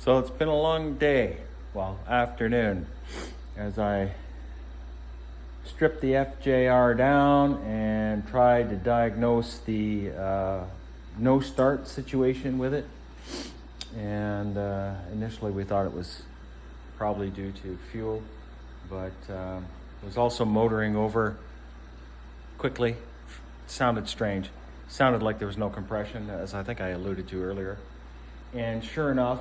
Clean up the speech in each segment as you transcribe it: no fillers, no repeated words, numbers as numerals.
So it's been a long day, well, afternoon, as I stripped the FJR down and tried to diagnose the no start situation with it. And initially we thought it was probably due to fuel, but it was also motoring over quickly. It sounded strange. It sounded like there was no compression, as I think I alluded to earlier. And sure enough,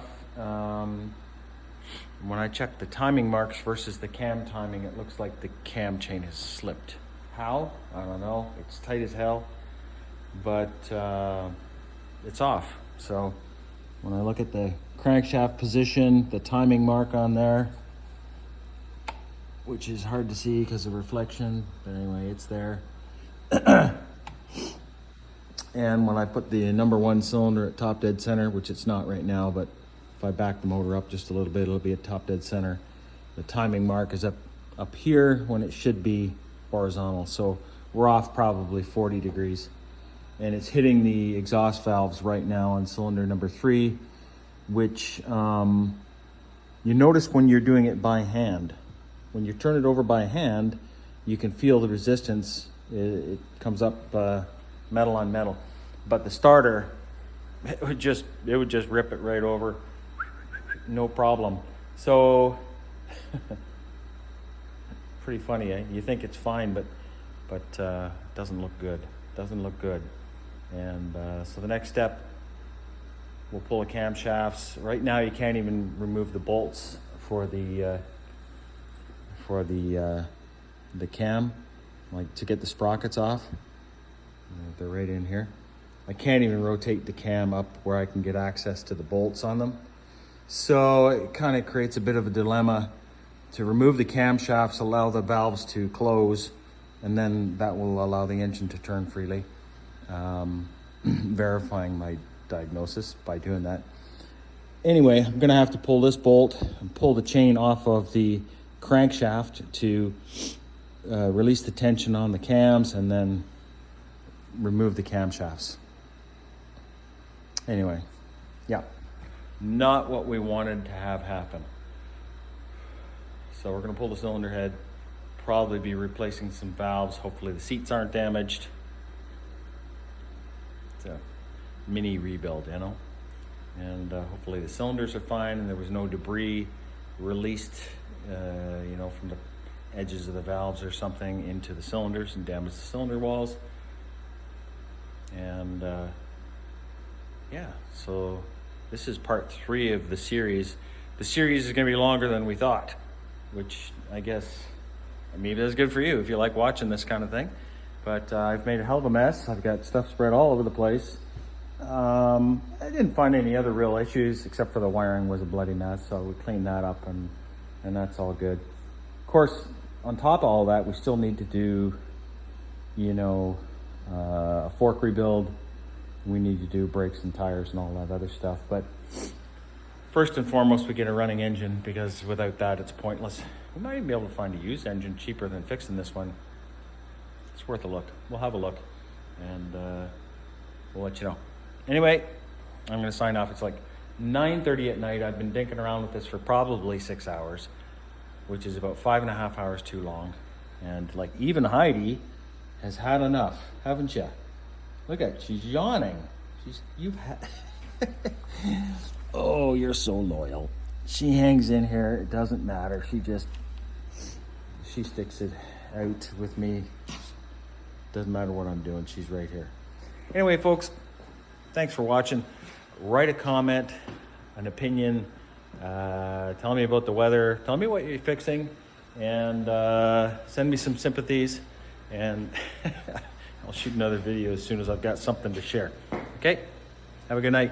when I checked the timing marks versus the cam timing, it looks like the cam chain has slipped. How? I don't know. It's tight as hell, but it's off. So when I look at the crankshaft position, the timing mark on there, which is hard to see because of reflection, but anyway, it's there. And when I put the number one cylinder at top dead center, which it's not right now, but if I back the motor up just a little bit, it'll be at top dead center. The timing mark is up here when it should be horizontal. So we're off probably 40 degrees. And it's hitting the exhaust valves right now on cylinder number 3, which you notice when you're doing it by hand. When you turn it over by hand, you can feel the resistance. It comes up metal on metal, but the starter, it would just rip it right over, no problem. So pretty funny, eh? You think it's fine, but doesn't look good. Doesn't look good. And so the next step, we'll pull the camshafts. Right now, you can't even remove the bolts for the cam, like to get the sprockets off. They're right in here. I can't even rotate the cam up where I can get access to the bolts on them. So it kind of creates a bit of a dilemma to remove the camshafts, allow the valves to close, and then that will allow the engine to turn freely. Verifying my diagnosis by doing that. Anyway, I'm gonna have to pull this bolt and pull the chain off of the crankshaft to release the tension on the cams and then remove the camshafts. Anyway, yeah, not what we wanted to have happen. So we're gonna pull the cylinder head, probably be replacing some valves. Hopefully the seats aren't damaged. It's a mini rebuild, you know? And hopefully the cylinders are fine and there was no debris released, you know, from the edges of the valves or something into the cylinders and damaged the cylinder walls. And yeah, so this is part 3 of the series. The series is gonna be longer than we thought, which I guess maybe that's good for you if you like watching this kind of thing. But I've made a hell of a mess. I've got stuff spread all over the place. I didn't find any other real issues except for the wiring was a bloody mess, so we cleaned that up and that's all good. Of course, on top of all that, we still need to do, you know, a fork rebuild. We need to do brakes and tires and all that other stuff. But first and foremost, we get a running engine, because without that, it's pointless. We might even be able to find a used engine cheaper than fixing this one. It's worth a look. We'll have a look and we'll let you know. Anyway, I'm gonna sign off. It's like 9:30 at night. I've been dinking around with this for probably 6 hours, which is about 5.5 hours too long. And like even Heidi has had enough, haven't you? Look at, she's yawning. You've had, oh, you're so loyal. She hangs in here, it doesn't matter. She sticks it out with me. Doesn't matter what I'm doing, she's right here. Anyway, folks, thanks for watching. Write a comment, an opinion, tell me about the weather, tell me what you're fixing, and send me some sympathies, and I'll shoot another video as soon as I've got something to share. Okay? Have a good night.